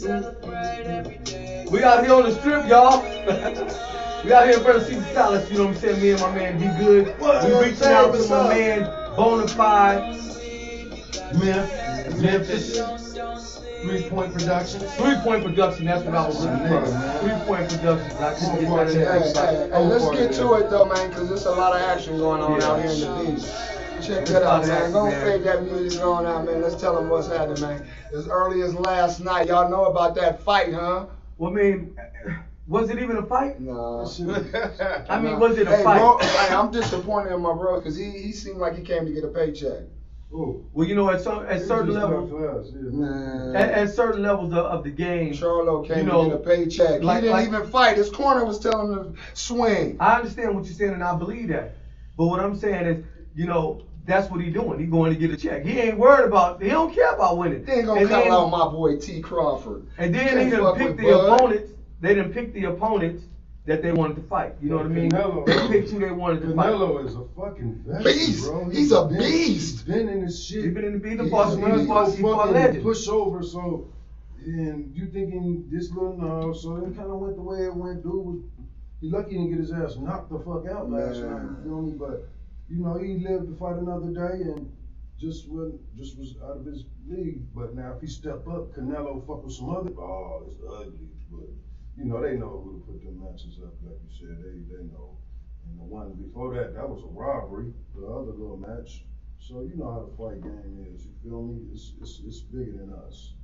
We out here on the strip, y'all. We out here in front of Caesar Palace, you know what I'm saying? Me and my man Be Good. We reaching out to my man Bonafide. Memphis. 3-Point Productions. 3-Point Production, that's what I was looking for. 3-Point Productions. I couldn't get that in. Hey, let's get to it though, man, because there's a lot of action going on out here in the beach. Check that out, man. Go fade that music on out, man. Let's tell them what's happening, man. As early as last night, y'all know about that fight, huh? Well, I mean, was it even a fight? No. I mean, was it a fight? Bro, I'm disappointed in my bro because he seemed like he came to get a paycheck. Ooh. Well, you know, at certain levels, at certain levels of the game, Charlo came to get a paycheck. He didn't even fight. His corner was telling him to swing. I understand what you're saying, and I believe that. But what I'm saying is, you know, that's what he's doing. He's going to get a check. He ain't worried about. He don't care about winning. They ain't gonna call out my boy T. Crawford. And then they didn't pick the opponents. They didn't pick the opponents that they wanted to fight. You know what I mean? They picked who they wanted to fight. Canelo is a fucking beast, bro. He's a beast. He's been in this shit. He's been in the beat. He fought legend. Pushover, so and you thinking this little no, so it kind of went the way it went. Dude was he lucky he didn't get his ass knocked the fuck out last night. You feel me? But you know he lived to fight another day and just was out of his league. But now if he step up, Canelo fuck with some other. Oh, it's ugly, but. You know, they know who to put them matches up, like you said, they know. And the one before that was a robbery, the other little match. So you know how the fight game is, you feel me? It's bigger than us.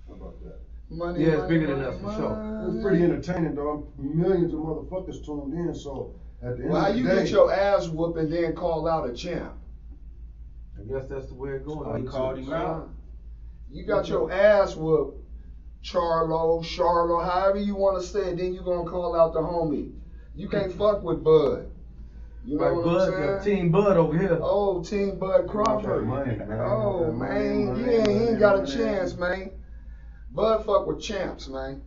How about that? Money, it's bigger than us for sure. It was pretty entertaining, though. Millions of motherfuckers tuned in, so at the end of the day. How you get your ass whooped and then call out a champ? I guess that's the way it goes. I called him out. You got your ass whooped. Charlo, however you want to say it, then you gonna call out the homie. You can't fuck with Bud. You know what I'm saying? Team Bud over here. Oh, Team Bud Crawford. Oh, man. He ain't got a chance, man. Bud fuck with champs, man.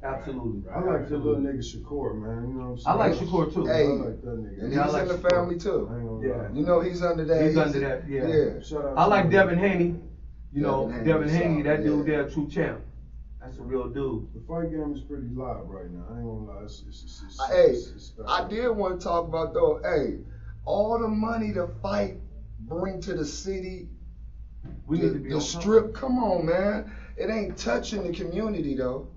Absolutely. I like the little nigga Shakur, man. You know what I'm saying? I like Shakur too. Hey, I like that nigga. And he's in the family too. Yeah. You know he's under that. He's under that, yeah. I like Devin Haney. You know, Devin Haney, that dude there, true champ. That's a real dude. The fight game is pretty live right now. I ain't gonna lie. It's I did want to talk about though. Hey, all the money the fight bring to the city, we need to be the strip. Come on, man. It ain't touching the community though.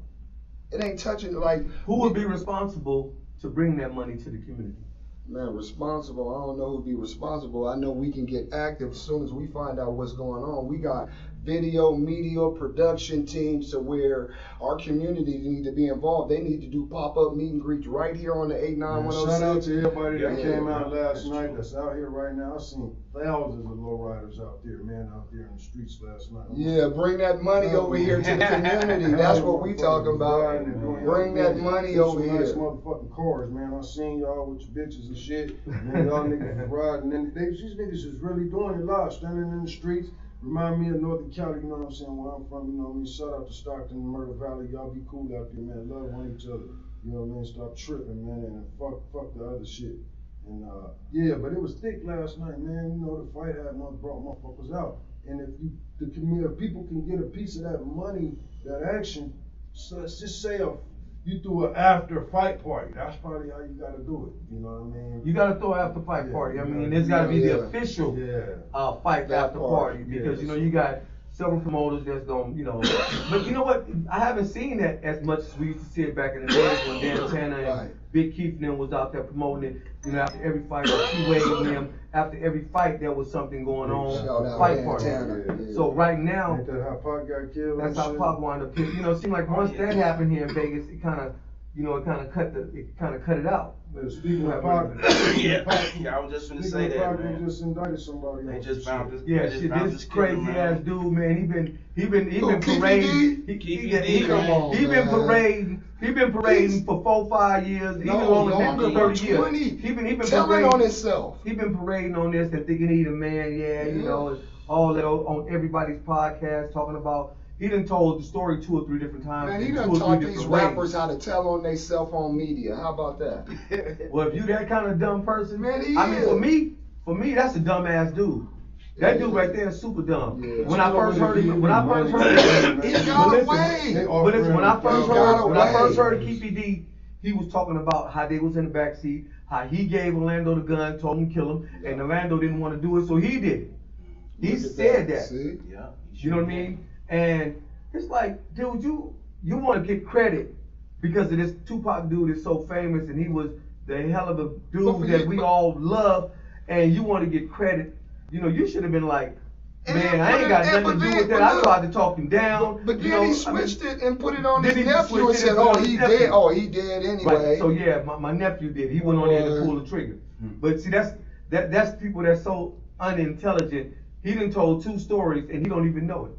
It ain't touching like. Who would be responsible to bring that money to the community? Man, responsible. I don't know who'd be responsible. I know we can get active as soon as we find out what's going on. We got video, media, production teams to where our community need to be involved. They need to do pop-up meet and greets right here on the 89106. Shout out to everybody that came out last night that's out here right now. I seen thousands of lowriders out there, man, out there in the streets last night. Yeah, bring that money over here to the community. That's what we talking about. Bring that money over here. Nice motherfucking cars, man. I seen y'all with your bitches and shit. Man, y'all niggas was riding. And these niggas is really doing it live, standing in the streets. Remind me of Northern Cali, you know what I'm saying, where I'm from, you know what I mean? Shout out to Stockton and Murder Valley. Y'all be cool out there, man. Love on each other. You know what I mean? Stop tripping, man, and fuck the other shit. And yeah, but it was thick last night, man. You know, the fight had brought motherfuckers out. And if people can get a piece of that money, that action, so let's just say you threw an after fight party. That's probably how you gotta do it. You know what I mean? You gotta throw an after fight party. I mean, it's gotta be the official fight after party because you know you got several promoters that's gonna, you know. But you know what? I haven't seen that as much as we used to see it back in the days when Dan Tanner and Big Keith and them was out there promoting it. You know, after every fight, or T-Wade and them, after every fight, there was something going on. Fight party. So right now, ain't that how Pac got killed? That's how Pac wound up killed. You know, it seemed like once that happened here in Vegas, it kind of, you know, it kind of cut it out. Speaking of Pac, I was just gonna say that, man. They just indicted somebody. They just found this. Yeah, this crazy ass dude, man. He been parading. He been parading for 4-5 years. Even longer than 30 years. He been telling on himself. He been parading on this and thinking he's a man. Yeah, you know, all that on everybody's podcast talking about. He done told the story 2 or 3 different times. Man, he done taught these rappers how to tell on their cell phone media. How about that? Well, if you that kind of dumb person, man, I mean, for me, that's a dumb ass dude. That dude right there is super dumb. Yeah. When I first heard him, he got away. They But it's, when I first heard away. Keefy D, he was talking about how they was in the backseat, how he gave Orlando the gun, told him to kill him, and Orlando didn't want to do it, so he did it. He Look at said that. See? Yeah. You know what I mean? And it's like, dude, you want to get credit because of this Tupac dude is so famous and he was the hell of a dude that we all love, and you want to get credit. You know, you should have been like, man, I ain't got nothing to do with that. I tried to talk him down. But then he switched it and put it on his Then he nephew and switched it said, and put it oh, on he his nephew. dead. Oh, he dead anyway. Right. So yeah, my nephew did. He went on there to pull the trigger. But see, that's people that's so unintelligent. He done told 2 stories and he don't even know it.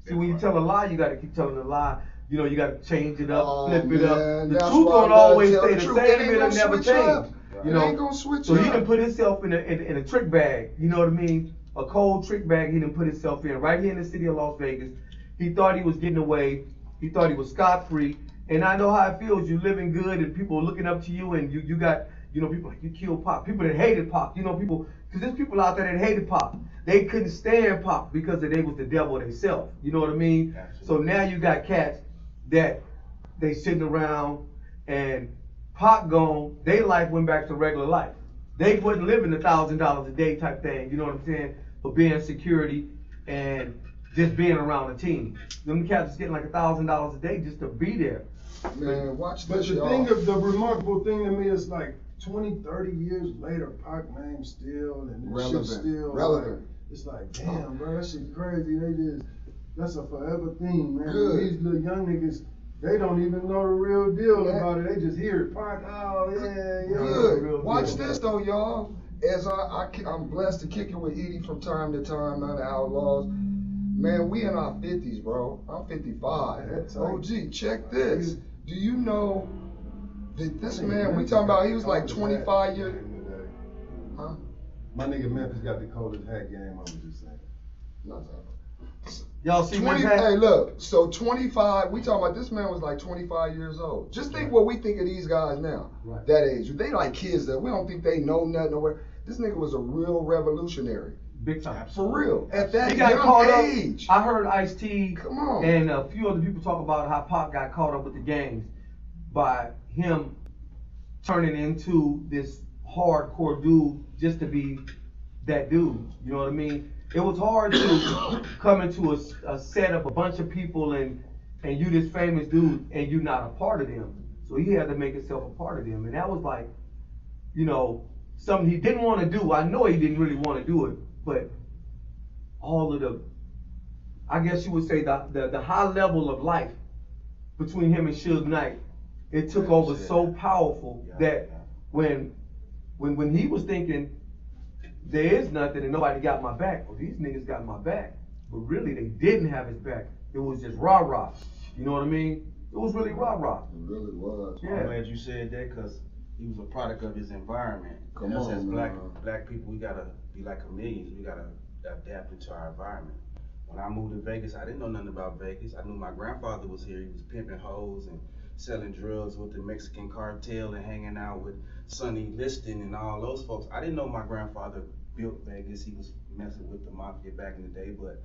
See, when you tell a lie, you gotta keep telling a lie. You know, you gotta change it up, flip it up. Man, The that's truth why don't I gotta always tell stay the the truth. same. It ain't It'll gonna never switch change. up. You It know, ain't gonna switch so up. he done put himself in a trick bag. You know what I mean? A cold trick bag. He done put himself in right here in the city of Las Vegas. He thought he was getting away. He thought he was scot free. And I know how it feels. You living good and people looking up to you, and you got, you know, people like, you killed Pop. People that hated Pop. You know, people, because there's people out there that hated Pop. They couldn't stand Pop because they was the devil themselves. You know what I mean? Absolutely. So now you got cats that they sitting around and Pop gone, their life went back to regular life. They wasn't living $1,000 a day type thing, you know what I'm saying, for being security and just being around a team. Them cats is getting like $1,000 a day just to be there. Man, watch But this, the y'all. thing of the remarkable thing to me is like 20, 30 years later, Pac name still and this Relevant. shit still Relevant. Like, it's like, damn, bro, that shit crazy. That's a forever thing, man. Good. These little young niggas, they don't even know the real deal about it. They just hear it. Pac, oh yeah. Good. real Watch deal. this though, y'all. As I'm blessed to kick it with Edie from time to time, not the Outlaws. Man, we in our 50s, bro. I'm 55. That's tight. OG, check this. Do you know that this man, we talking about, he was like 25 years. Huh? My nigga Memphis got the coldest hat game, I was just saying. Y'all see 20, Memphis? hey, look, so 25, we talking about this man was like 25 years old. Just think what we think of these guys now, Right. that age. They like kids that we don't think they know nothing. Nowhere. This nigga was a real revolutionary. Big time. For real. At that He got young caught age. up. I heard Ice-T Come on. and a few other people talk about how Pac got caught up with the gangs by him turning into this hardcore dude just to be that dude. You know what I mean? It was hard to come into a set of a bunch of people and you this famous dude and you not a part of them. So he had to make himself a part of them. And that was like, you know, something he didn't want to do. I know he didn't really want to do it, but all of the, I guess you would say the high level of life between him and Suge Knight, it took over so powerful that when he was thinking, there is nothing and nobody got my back, well, these niggas got my back, but really they didn't have his back. It was just rah-rah. You know what I mean? It was really rah-rah. It really was. Yeah. I'm glad you said that because he was a product of his environment. Come and us on, as man. black people, we gotta be like chameleons. We gotta adapt into our environment. When I moved to Vegas, I didn't know nothing about Vegas. I knew my grandfather was here. He was pimping hoes and selling drugs with the Mexican cartel and hanging out with Sonny Liston and all those folks. I didn't know my grandfather built Vegas. He was messing with the mafia back in the day, but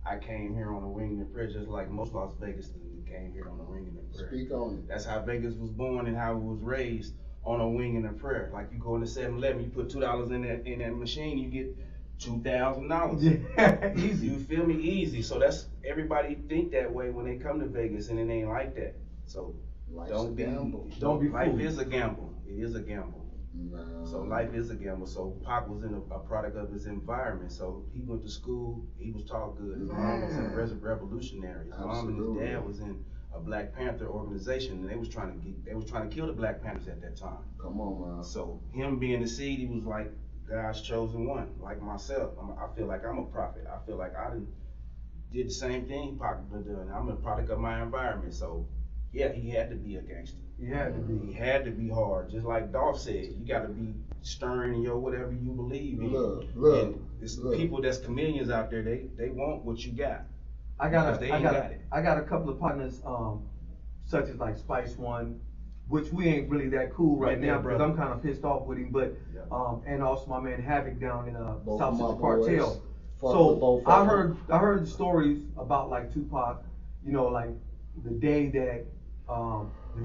I came here on a wing and prayer just like most Las Vegas students came here on a wing and a prayer. Speak on it. That's how Vegas was born and how it was raised, on a wing and a prayer. Like you go into 7-Eleven, you put $2 in that machine, you get $2,000. Yeah, easy. You feel me? Easy. So that's, everybody think that way when they come to Vegas, and it ain't like that. So Life's don't a be gamble. Don't be life fooled. is a gamble. It is a gamble. Man. So life is a gamble. So Pac was in a product of his environment. So he went to school. He was taught good. His mom was a revolutionary. His mom and Absolutely. his dad was in a Black Panther organization, and they was trying to kill the Black Panthers at that time. Come on, man. So him being the seed, he was like God's chosen one. Like myself, I feel like I'm a prophet. I feel like I did the same thing Pac done. I'm a product of my environment. So yeah, he had to be a gangster. He had to be. He had to be hard, just like Dolph said. You got to be stern in your whatever you believe in. Look, and it's look. people that's chameleons out there. They want what you got. I Because they ain't got it. got a couple of partners, such as like Spice One, which we ain't really that cool right Right there, now because brother. I'm kind of pissed off with him. But Yeah. and also my man Havoc down in Both South of my Central boys. Cartel. Fuck with So both of I them. heard the stories about like Tupac, you know, like the day that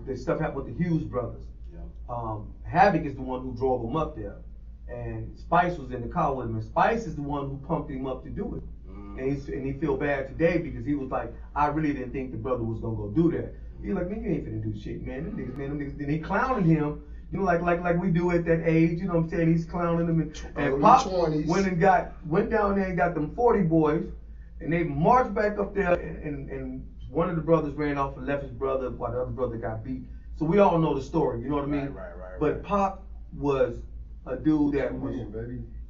the stuff happened with the Hughes brothers. Yeah. Havoc is the one who drove him up there, and Spice was in the car with him. And Spice is the one who pumped him up to do it. And he feel bad today because he was like, I really didn't think the brother was gonna go do that. He's like, man, you ain't finna do shit, man. Them niggas. Then he clowning him, you know, like we do at that age. You know what I'm saying? He's clowning them, and Pop 20s. went down there and got them 40 boys, and they marched back up there, and one of the brothers ran off and left his brother while the other brother got beat. So we all know the story. You know what I mean? Right. But Pop was a dude that was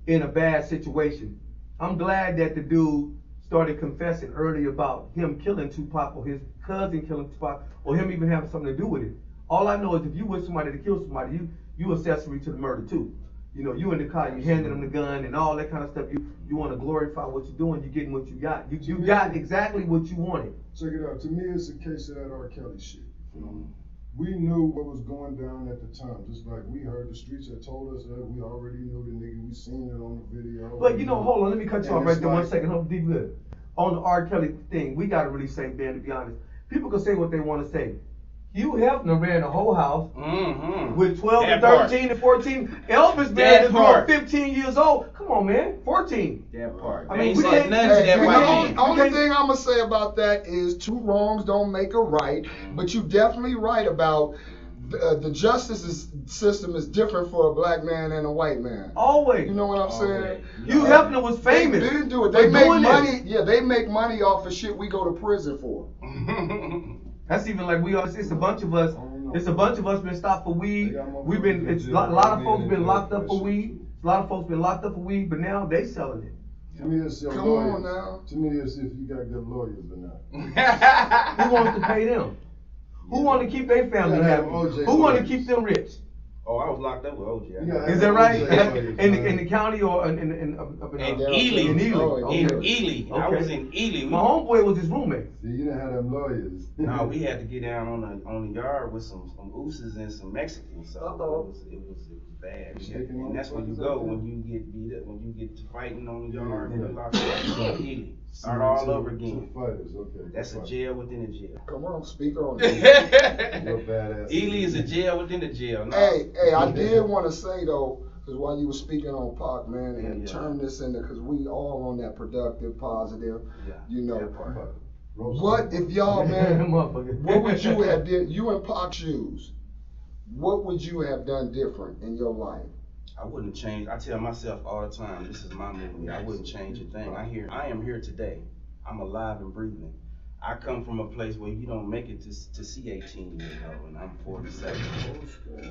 in a bad situation. I'm glad that the dude started confessing early about him killing Tupac or his cousin killing Tupac or him even having something to do with it. All I know is if you with somebody to kill somebody, you accessory to the murder too. You know, you in the car, you handing them the gun and all that kind of stuff. You want to glorify what you're doing. You're getting what you got. You got exactly what you wanted. Check it out. To me, it's a case of that R. Kelly shit. You know? We knew what was going down at the time. Just like we heard the streets had told us that we already knew the nigga. We seen it on the video. But you know, hold on. Let me cut you off right there 1 second. Hold deep good. On the R. Kelly thing, we got to really say, man, to be honest. People can say what they want to say. Hugh Hefner ran the whole house with 12 and 13 and 14. Elvis man is more 15 years old. Come on, man, 14. That part. I mean, we can't none to that white man. Only thing I'm gonna say about that is 2 wrongs don't make a right. But you definitely right about the justice system is different for a black man and a white man. Always. You know what I'm saying? Hugh Hefner was famous. They didn't do it. They make money. Yeah, they make money off of shit we go to prison for. That's even like it's a bunch of us. It's a bunch of us been stopped for weed. We've been. It's a lot of folks been locked up for weed. A lot of folks been locked up for weed, but now they selling it. To me, it's Come on now. To me, it's if you got good lawyers or not. Who wants to pay them? Who want to keep their family happy? Who want to keep them rich? Oh, I was locked up with OJ. Is that right? In the county or in Ely. In Ely. In Ely. I was in Ely. My homeboy was his roommate. See, you didn't have them lawyers. No, we had to get down on the yard with some ooses and some Mexicans. So it was bad. And that's where you go when you get beat up, when you get to fighting on the yard. You locked up. You go to Ely. Start all over again. Fighters, okay. That's a jail within a jail. Come on, speak on it. You're badass. Ely is a jail within a jail. No. Hey, I did want to say though, because while you were speaking on Pac, man, and turn this into, because we all on that productive, positive, you know. What if y'all, man, what would you have did, you in Pac's shoes, what would you have done different in your life? I wouldn't change. I tell myself all the time, this is my movie. I wouldn't change a thing. I am here today. I'm alive and breathing. I come from a place where you don't make it to see 18 years old, and I'm 47.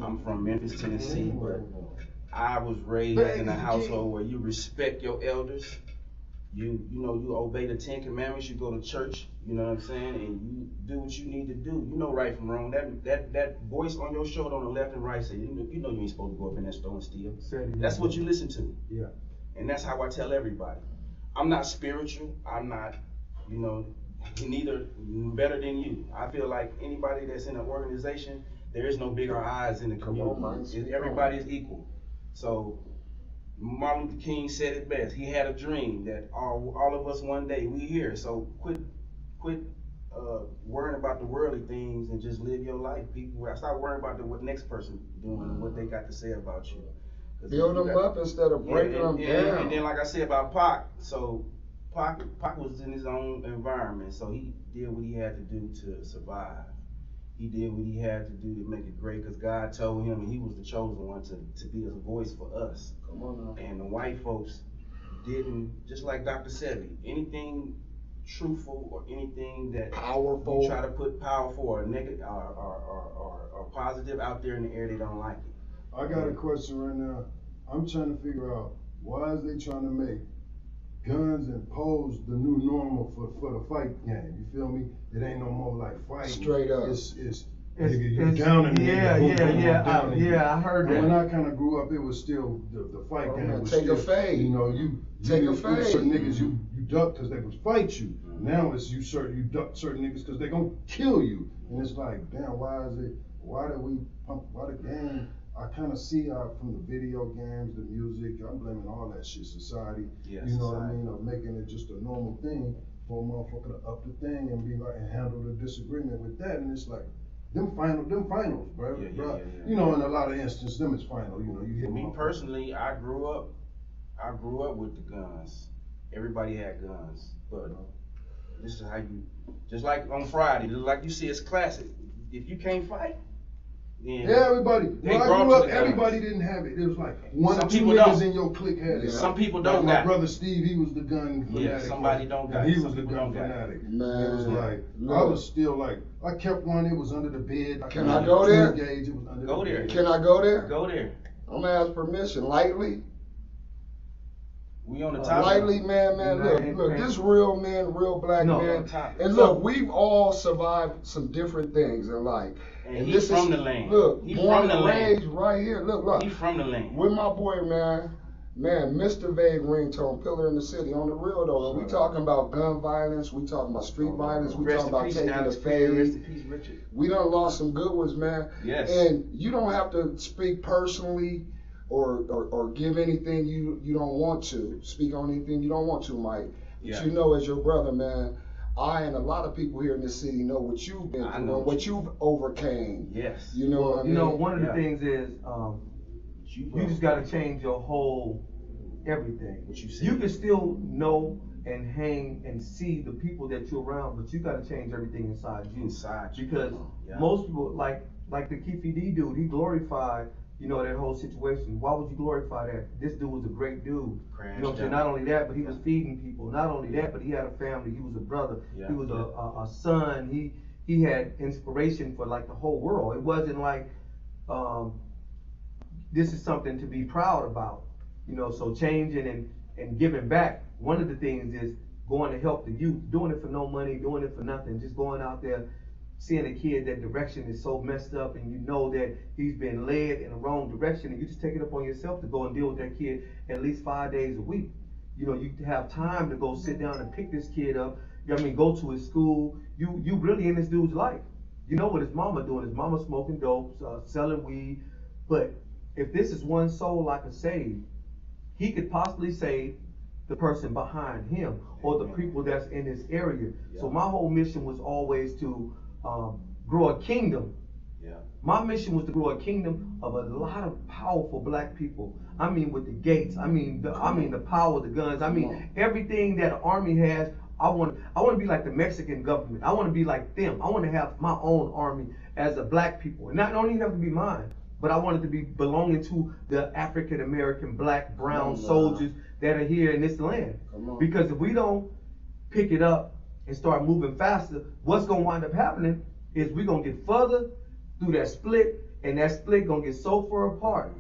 I'm from Memphis, Tennessee, but I was raised in a household where you respect your elders. You know, you obey the 10 Commandments. You go to church. You know what I'm saying, and you do what you need to do. You know right from wrong. That voice on your shoulder on the left and right say, you know you ain't supposed to go up in that store and steal. That's what you listen to. Yeah. And that's how I tell everybody. I'm not spiritual. I'm not, neither better than you. I feel like anybody that's in an organization, there is no bigger eyes in the community. Everybody is equal. So Martin Luther King said it best. He had a dream that all of us one day we here. So quit worrying about the worldly things and just live your life. People, stop worrying about what next person doing and what they got to say about you. Build them up instead of breaking them down. And then, like I said about Pac, so Pac was in his own environment, so he did what he had to do to survive. He did what he had to do to make it great, because God told him, and he was the chosen one to be a voice for us. Come on now. And the white folks didn't, just like Dr. Sebi, anything truthful or anything that powerful, you try to put powerful or negative or positive out there in the air, they don't like it. I got a question right now. I'm trying to figure out why is they trying to make guns and poles the new normal for the fight game? You feel me? It ain't no more like fighting. Straight up. It's nigga, you down and yeah. I heard that. When I kind of grew up, it was still the fight game. Was take still, a fade. You know, you take a fade. Certain niggas you duck because they would fight you. Now it's you duck certain niggas because they gonna kill you. And it's like, damn, why the game? I kind of see from the video games, the music, I'm blaming all that shit, society, Yeah, you know what I mean, of making it just a normal thing for a motherfucker to up the thing and be like, and handle the disagreement with that. And it's like, them finals, bro. Yeah. You know, in a lot of instances, them is final. You know, you hit Me personally, I grew up with the guns. Everybody had guns, but this is how you, just like on Friday, like you see, it's classic. If you can't fight, then yeah, everybody. they When I brought grew up, you the guns. everybody didn't have it. It was like one Some or two people niggas don't. in your clique had it. Some people Like don't my got it. brother Steve, he was the gun fanatic. Yeah, somebody don't got and it. he Some was the people gun don't got it. fanatic. Man, It was like, look. I was still like, I kept one, it was under the bed. Can I go there? Gauge, it was under Go the there. bed. Can I go there? Go there. I'm gonna ask permission. Lightly? We on the top. Lightly, man, look, this real men, real black No, men. top. And look, we've all survived some different things in life. And he's from the land. Look, He born from the and land. raised right here. Look. He from the land. With my boy, man, Mr. Vague ringtone, Pillar in the City. On the real though, we talking about gun violence, we talking about street violence, we Rest talking in about peace, taking Dallas the Perry. Rest fade. in peace, Richard. We done lost some good ones, man. Yes. And you don't have to speak personally or give anything you don't want to. Speak on anything you don't want to, Mike. Yeah. But you know, as your brother, man, I and a lot of people here in this city know what you've been I through know and what you've overcame. Yes. You know what I mean? You know, one of the Yeah. things is, you just gotta change your whole everything. What you said. You can still know and hang and see the people that you're around, but you gotta change everything inside you. Inside you. Because Yeah. most people, like the Keefe D dude, he glorified, you know, that whole situation. Why would you glorify that? This dude was a great dude. You know what I'm saying? down. Not only that, but he was feeding people. Not only that, but he had a family. He was a brother. Yeah. He was a son. He had inspiration for like the whole world. It wasn't like, this is something to be proud about. You know, so changing and giving back. One of the things is going to help the youth, doing it for no money, doing it for nothing, just going out there, seeing a kid that direction is so messed up and you know that he's been led in the wrong direction, and you just take it upon yourself to go and deal with that kid at least 5 days a week. You know, you have time to go sit down and pick this kid up. You know what I mean, go to his school. You really in this dude's life. You know what his mama doing. His mama smoking dope, selling weed. But if this is one soul I could save, he could possibly save the person behind him or the people that's in this area. Yeah. So my whole mission was always to grow a kingdom. Yeah. My mission was to grow a kingdom of a lot of powerful black people. I mean, with the gates. I mean, the power of the guns. I mean, everything that an army has. I want to be like the Mexican government. I want to be like them. I want to have my own army as a black people. And not only have to be mine, but I want it to be belonging to the African American, black, brown soldiers that are here in this land. Because if we don't pick it up and start moving faster, what's gonna wind up happening is we're gonna get further through that split, and that split gonna get so far apart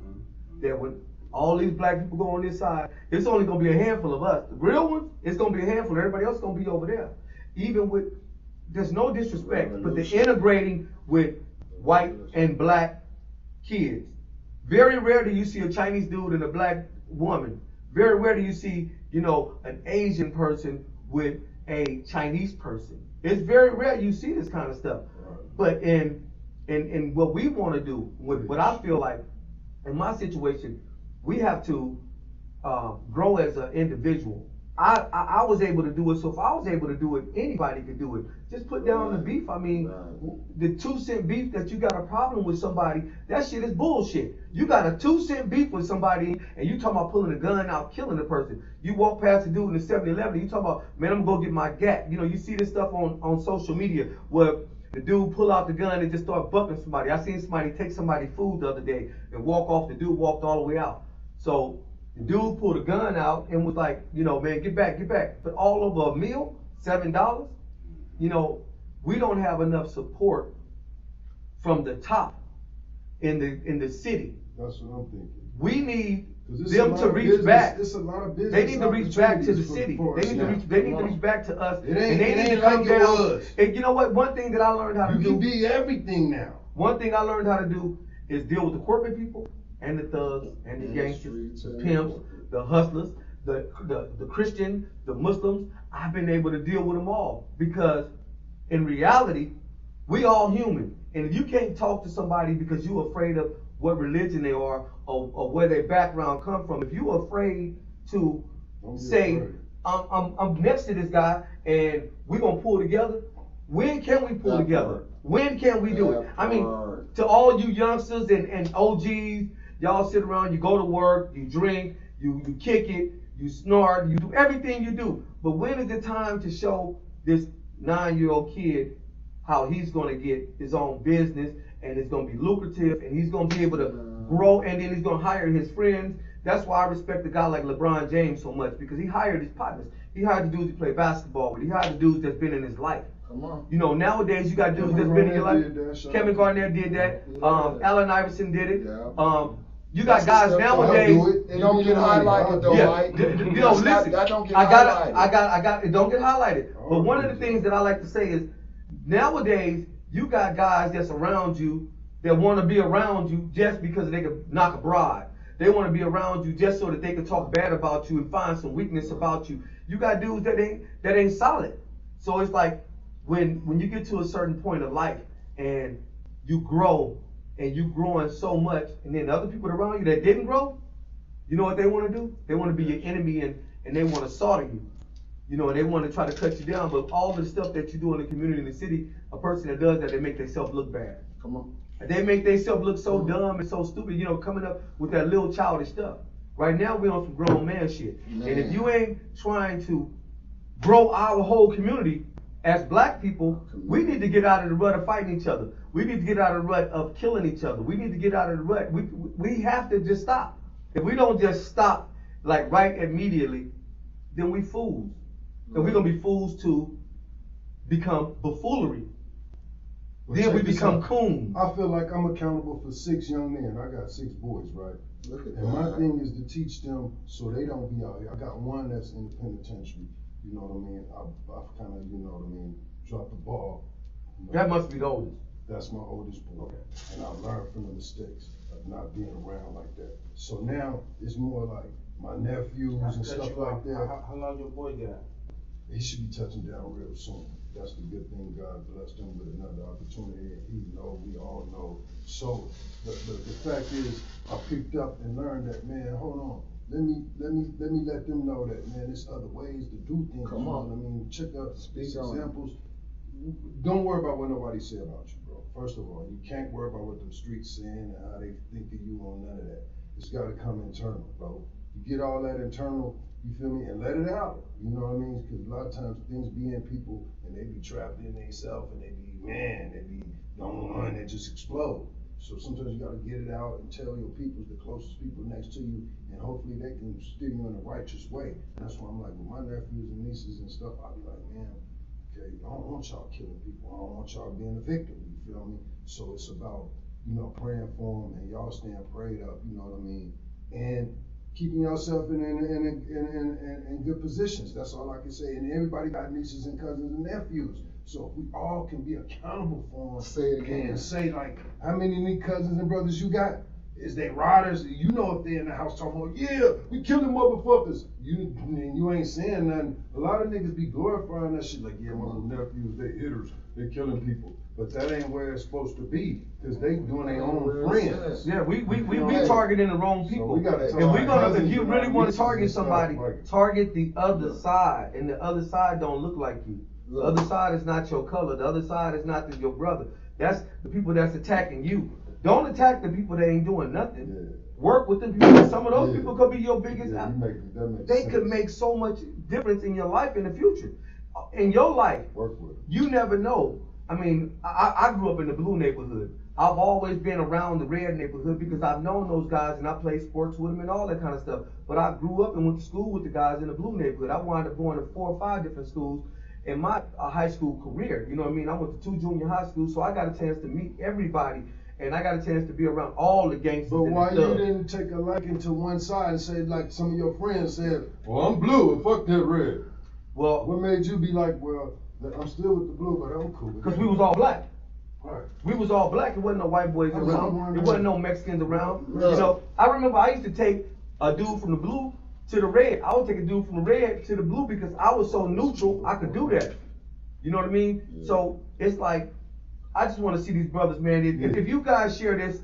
that when all these black people go on this side, it's only gonna be a handful of us. The real ones, it's gonna be a handful. Everybody else is gonna be over there. Even with, there's no disrespect, but the integrating with white and black kids. Very rare do you see a Chinese dude and a black woman. Very rare do you see, you know, an Asian person with a Chinese person. It's very rare you see this kind of stuff. But in what we want to do, what I feel like in my situation, we have to grow as an individual. I was able to do it, so if I was able to do it, anybody could do it. Just put down the beef. I mean, the 2-cent beef that you got a problem with somebody, that shit is bullshit. You got a 2-cent beef with somebody, and you talking about pulling a gun out, killing the person. You walk past the dude in the 7-Eleven, you talking about, man, I'm gonna go get my gat. You know, you see this stuff on social media where the dude pull out the gun and just start bucking somebody. I seen somebody take somebody's food the other day and walk off. The dude walked all the way out. So the dude pulled a gun out and was like, you know, man, get back. But all over a meal, $7, you know, we don't have enough support from the top in the city. That's what I'm thinking. We need It's them to reach back. It's a lot of business. They need to reach back to the city. They need to reach back to us. And they need to come down. And you know what? One thing that I learned how to do. You can be everything now. One thing I learned how to do is deal with the corporate people and the thugs and the gangsters, the pimps, the hustlers, the Christian, the Muslims. I've been able to deal with them all because in reality, we all human. And if you can't talk to somebody because you're afraid of what religion they are or where their background come from, if you're afraid to say I'm next to this guy and we're gonna pull together. When can we pull together? When can we do it? I mean, to all you youngsters and OGs, y'all sit around, you go to work, you drink, you kick it, you snort, you do everything you do. But when is the time to show this 9-year-old kid how he's gonna get his own business and it's gonna be lucrative and he's gonna be able to grow and then he's gonna hire his friends? That's why I respect a guy like LeBron James so much, because he hired his partners. He hired the dudes he play basketball with. He hired the dudes that's been in his life. Come on. You know, nowadays you got dudes that's been in your life. Kevin Garnett did that. Allen Iverson did it. You got guys nowadays. It don't get highlighted though, Mike. You know, listen. That don't get highlighted. highlighted. I got. It don't get highlighted. But one of the things that I like to say is, nowadays you got guys that's around you that want to be around you just because they can knock a broad. They want to be around you just so that they can talk bad about you and find some weakness about you. You got dudes that ain't solid. So it's like when you get to a certain point of life and you grow and you growing so much, and then other people around you that didn't grow, you know what they want to do? They want to be your enemy and they want to slaughter you. You know, and they want to try to cut you down. But all the stuff that you do in the community, in the city, a person that does that, they make themselves look bad. Come on. They make themselves look so dumb and so stupid, you know, coming up with that little childish stuff. Right now, we're on some grown man shit. Man. And if you ain't trying to grow our whole community, as black people, we need to get out of the rut of fighting each other. We need to get out of the rut of killing each other. We need to get out of the rut. We have to just stop. If we don't just stop, like right immediately, then we fools. And we're going to be fools to become buffoonery. Then we become coons. I feel like I'm accountable for 6 young men. I got 6 boys, right? Look at and that. my thing is to teach them so they don't be out here. I got one that's in the penitentiary. You know what I mean? I've kind of, you know what I mean, dropped the ball. You know? That must be the oldest. That's my oldest boy. And I learned from the mistakes of not being around like that. So now it's more like my nephews and stuff like that. How long your boy got? He should be touching down real soon. That's the good thing. God blessed him with another opportunity. He know, we all know. So the fact is, I picked up and learned that, man, hold on. Let me let them know that, man, there's other ways to do things. Come on. You know what I mean? Check out Speak examples. Don't worry about what nobody say about you, bro. First of all, you can't worry about what the streets saying and how they think of you on none of that. It's gotta come internal, bro. You get all that internal, you feel me, and let it out. You know what I mean? Because a lot of times things be in people and they be trapped in themselves and they be, man, they be gone and just explode. So sometimes you gotta get it out and tell your people, the closest people next to you, and hopefully they can steer you in a righteous way. And that's why I'm like, with my nephews and nieces and stuff, I'll be like, man, okay, I don't want y'all killing people. I don't want y'all being a victim, you feel me? So it's about, you know, praying for them and y'all staying prayed up, you know what I mean? And keeping yourself in good positions. That's all I can say. And everybody got nieces and cousins and nephews. So if we all can be accountable for them, say it again. And say like, how many cousins and brothers you got? Is they riders? You know if they in the house talking about, yeah, we killing motherfuckers. You ain't saying nothing. A lot of niggas be glorifying that shit like, yeah, my little nephews, they hitters, they killing people. But that ain't where it's supposed to be, because they doing their own friends. Yeah, we targeting the wrong people. So we gotta if you really want to target somebody, target the other side. And the other side don't look like you. The other side is not your color. The other side is not your brother. That's the people that's attacking you. Don't attack the people that ain't doing nothing. Yeah. Work with them people. Some of those people could be your biggest. They could make so much difference in your life in the future. In your life, work with them. You never know. I mean, I grew up in the blue neighborhood. I've always been around the red neighborhood because I've known those guys and I played sports with them and all that kind of stuff. But I grew up and went to school with the guys in the blue neighborhood. I wound up going to 4 or 5 different schools in my high school career. You know what I mean? I went to 2 junior high schools, so I got a chance to meet everybody. And I got a chance to be around all the gangsters. But why you didn't take a liking to one side and say, like some of your friends said, well, I'm blue and fuck that red? Well, what made you be like, well, I'm still with the blue, but I'm cool. Because we was all black. Right. We was all black. There wasn't no white boys around. There wasn't no Mexicans around. Really? You know, I remember I used to take a dude from the blue to the red. I would take a dude from the red to the blue because I was so neutral, I could do that. You know what I mean? Yeah. So it's like, I just want to see these brothers, man. If you guys share this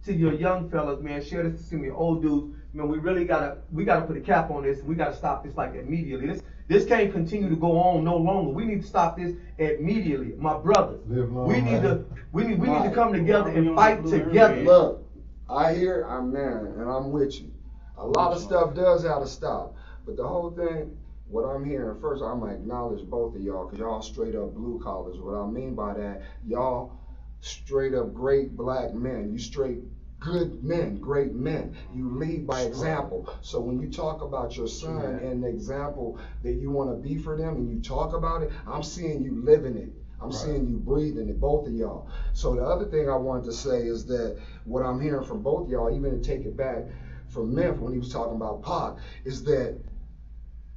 to your young fellas, man, share this to some of your old dudes, man, we gotta put a cap on this. We gotta stop this like immediately. This can't continue to go on no longer. We need to stop this immediately, my brothers. We need to come together and fight together. Look, I hear, man, and I'm with you. A lot of stuff does have to stop, but the whole thing, what I'm hearing, first I'm gonna acknowledge both of y'all, because y'all straight up blue collars. What I mean by that, y'all straight up great black men. You straight good men, great men. You lead by example. So when you talk about your son and the example that you want to be for them, and you talk about it, I'm seeing you living it. I'm seeing you breathing it, both of y'all. So the other thing I wanted to say is that what I'm hearing from both of y'all, even to take it back from Memphis when he was talking about Pac, is that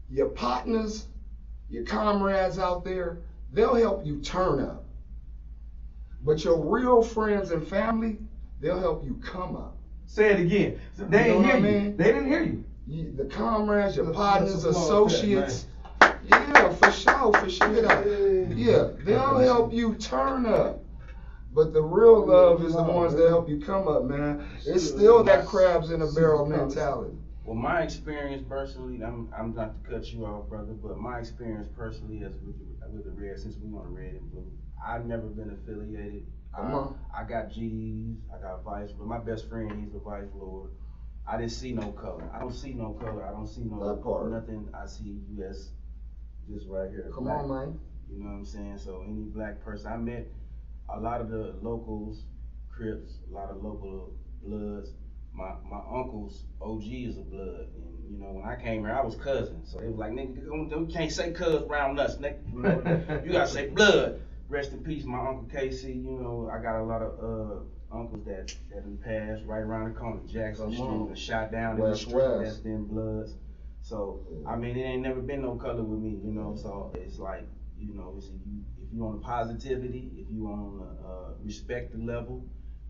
your partners, your comrades out there, they'll help you turn up. But your real friends and family, they'll help you come up. Say it again. They didn't hear you. They didn't hear you. The comrades, your partners, associates. Yeah, for sure. Yeah, they'll help you turn up. But the real love is the ones that help you come up, man. It's still that crabs in a barrel mentality. Well, my experience personally, I'm not to cut you off, brother, but my experience personally is with the Red, since we on the red and blue, I've never been affiliated. I got G's, I got Vice, but my best friend, he's the Vice Lord. I didn't see no color. I don't see no color. I don't see no nothing. I see US just right here. Come on, man. You know what I'm saying? So any black person, I met a lot of the locals, Crips, a lot of local Bloods. My uncle's OG is a Blood, and you know when I came here, I was cousin. So they was like, nigga, you can't say cuz around us, nigga. You know, you gotta say Blood. Rest in peace, my Uncle Casey. You know, I got a lot of uncles that passed right around the corner. Jackson Street was shot down in the street. That's them Bloods. So I mean, it ain't never been no color with me. You know, so it's like, you know, if you on the positivity, if you on the respect the level.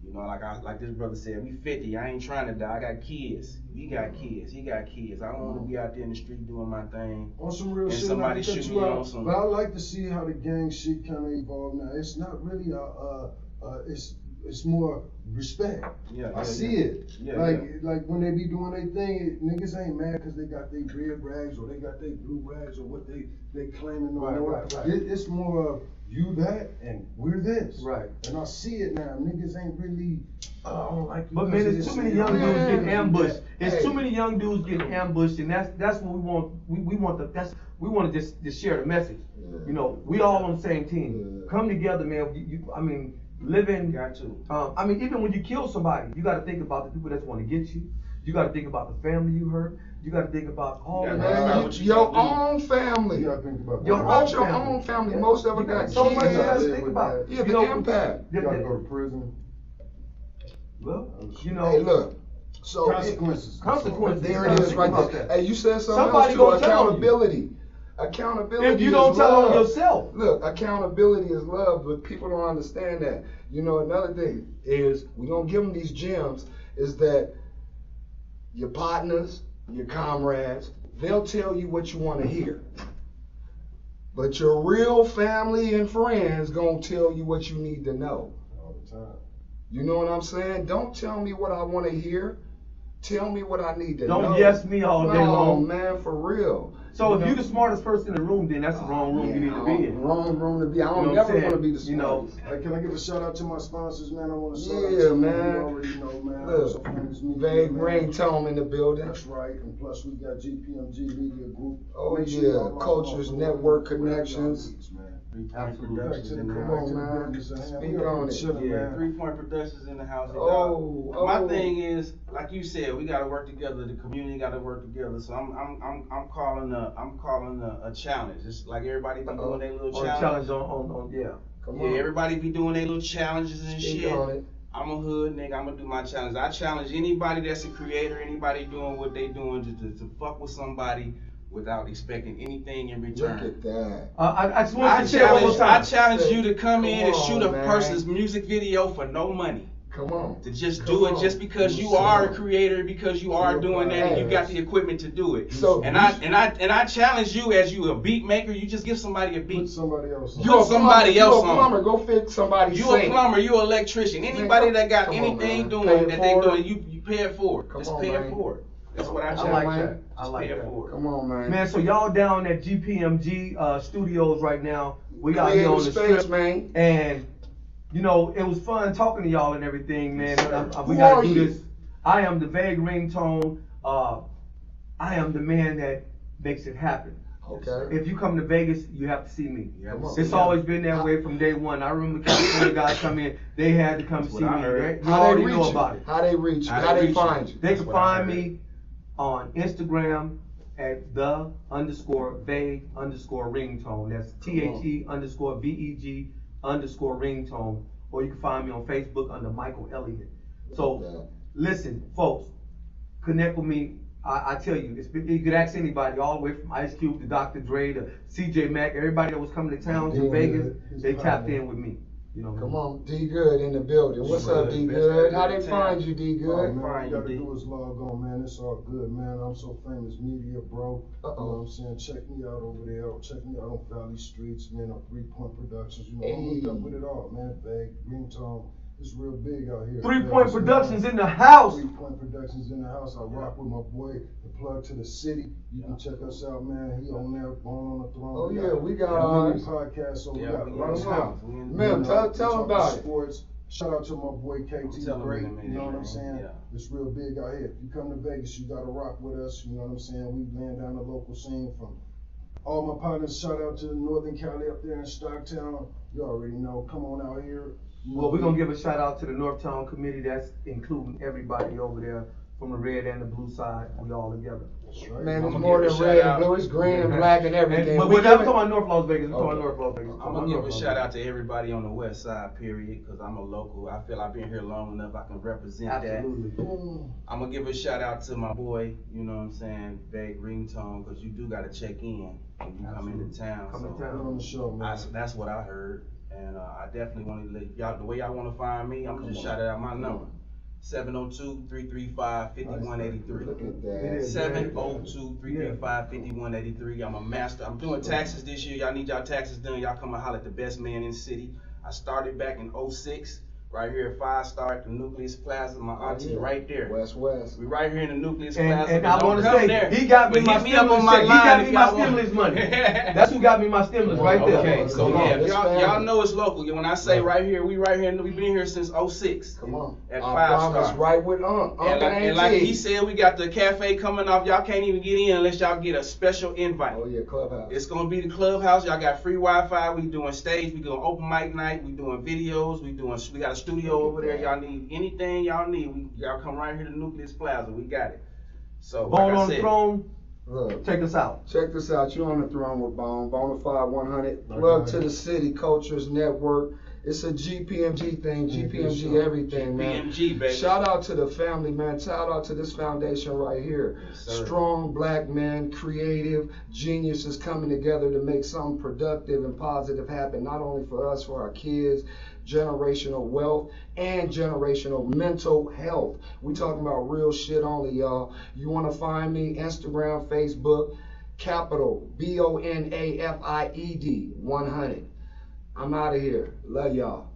You know, like this brother said, we 50. I ain't trying to die. I got kids. We got kids. He got kids. I don't want to be out there in the street doing my thing. On some real and shit, somebody shoot me on some. But I like to see how the gang shit kind of evolve now. It's not really it's more respect. I see it. Like when they be doing their thing, niggas ain't mad because they got their red rags or they got their blue rags or what they claiming or whatever. It's more of you that and we're this. Right. And I see it now. Niggas ain't really I don't like you. But man, there's too many young dudes getting ambushed. There's too many young dudes getting ambushed, and that's what we want. We want to just share the message. You know, we all on the same team. Come together, man. I mean, living. Got to. I mean, even when you kill somebody, you got to think about the people that want to get you. You got to think about the family you hurt. You got to think about all of that. Your own family. You got to think about your own family. Most of them got so much kids. to think about. Yeah, the impact. You got to go to prison. Well, you know. Hey, look. So consequences. There it is, right there. Hey, you said something else too. Accountability. Accountability. If you don't tell on yourself. Look, accountability is love, but people don't understand that. You know, another thing is we're gonna give them these gems. Is that your partners, your comrades, they'll tell you what you want to hear. But your real family and friends gonna tell you what you need to know. All the time. You know what I'm saying? Don't tell me what I want to hear. Tell me what I need to know. Don't yes me all day long. Man, for real. So if you're the smartest person in the room, then that's the wrong room you need to be in. Wrong room to be. I don't never want to be the smartest. You know, can I give a shout out to my sponsors, man? I want to shout out to them. Man. You already know, man. Look, Vague Ringtone in the building. That's right. And plus we got GPMG Media Group. Oh yeah, Cultures Network Connections. Productions in the Come house. on, man. Speak on it. Yeah, 3 Point Productions in the house. My thing is, like you said, we gotta work together. The community gotta work together. So I'm calling a challenge. It's like everybody be doing their little challenge. Come on. Everybody be doing their little challenges and Speak shit. On it. I'm a hood nigga. I'm gonna do my challenge. I challenge anybody that's a creator, anybody doing what they doing to fuck with somebody without expecting anything in return. Look at that. I just want to say one more time. I challenge you to come in and shoot a person's music video for no money. Come on. To just do it just because you are a creator, because you are doing that and you got the equipment to do it. So I challenge you, as you a beat maker, you just give somebody a beat. Put somebody else on. You're somebody else on. You're a plumber, go fix somebody's You a plumber, you an electrician. Anybody that got anything doing that they doing, you pay it forward. Just pay it forward. That's what I I charge. like man. that. I like Pay that. for it. Come on, man. Man, so y'all down at GPMG studios right now. We out here Creative on the space, strip, man. and you know it was fun talking to y'all and everything, man. We Who gotta are do you? this. I am the vague ringtone. I am the man that makes it happen. Okay. If you come to Vegas, you have to see me. You have to Come see It's me. always been that way from day one. I remember California guys come in, they had to come That's see what I me. heard. You How they already reach know you? about it. How they reach you? How How they they reach find you? you? They That's can what I find heard. me on Instagram at _vague_ringtone. That's THE_VEG_ringtone. Or you can find me on Facebook under Michael Elliott. So listen, folks, connect with me. I tell you, you could ask anybody, all the way from Ice Cube to Dr. Dre to CJ Mack, everybody that was coming to town to Yeah, Vegas, his they tapped partner. in with me. You know what I Come mean? on, D Good in the building. What's up, D Best Good? How in they town. find you, D Oh, Good? man, all Fine, you gotta you do is log on, man. It's all good, man. I'm So Famous Media, bro. You know what I'm saying? Check me out over there. Check me out on Valley Streets, man, on 3 Point Productions. You know, I'm hooked up with it all, man. Vague, ringtone. It's real big out here. 3 Vegas, Point man. Productions in the house. 3 Point Productions in the house. I rock with my boy, the plug to the city. You can check us out, man. He on there, born on the throne. Oh, yeah, we got many ours. podcasts, so we Yeah, got we a in lot of the stuff. house. We in the Man, You know, tell we him talk about it. sports. Shout out to my boy KT Tell him Great. in a minute, You know what I'm man. saying? Yeah. It's real big out here. If you come to Vegas, you gotta rock with us. You know what I'm saying? We laying down the local scene from all my partners. Shout out to Northern Cali up there in Stocktown. You already know. Come on out here. You Well, know, we're gonna give a shout out to the Northtown committee. That's including everybody over there from the red and the blue side. We all together. That's right. Man, it's I'ma more give than a red shout and out. blue. It's green and black and everything. But We we're not give talking it- about North Las Vegas. We're talking Okay. North Las Vegas. I'm gonna give a shout out to everybody on the west side, period, because I'm a local. I feel I've been here long enough, I can represent Absolutely. Mm. that. I'm gonna give a shout out to my boy, you know what I'm saying, Vague Ringtone, because you do gotta check in when you come into town. Come so to Put town. on the show, man. that's what I heard. And I definitely want to let y'all, the way y'all want to find me, I'm just shout out my number. 702-335-5183. Look at It that. is. 702-335-5183. I'm a master. I'm doing taxes this year. Y'all need y'all taxes done. Y'all come and holler at the best man in the city. I started back in 06, right here at 5 Star at the Nucleus Plaza. My auntie yeah. right there. West. We right here in the Nucleus And, Plaza. and but I don't want to come say, there. he got me But my hit me up stimulus on my check. He line got me if my y'all want. stimulus money. That's who got me my stimulus right there. Okay, so Come on, yeah, this y'all family. know it's local. When I say right here, we right here. We've been here since 06. Come on. At I 5 promise, Star. right with Uncle And like he said, we got the cafe coming off. Y'all can't even get in unless y'all get a special invite. Oh yeah, clubhouse. It's gonna be the clubhouse. Y'all got free Wi-Fi. We doing stage. We doing open mic night. We doing videos. We got a studio over there. Y'all need anything y'all need. Y'all come right here to Nucleus Plaza. We got it. So Bone like I on the said, throne. Look, Check us out. check this out. You on the throne with Bone. Bonafide 100. Right, Plug right. to the city cultures network. It's a GPMG thing. Yeah, GPMG sure. everything, man. PMG, baby. Shout out to the family, man. Shout out to this foundation right here. Yes, sir. Strong black men, creative geniuses coming together to make something productive and positive happen, not only for us, for our kids, generational wealth, and generational mental health. We talking about real shit only, y'all. You want to find me? Instagram, Facebook, capital BONAFIED 100. I'm out of here. Love y'all.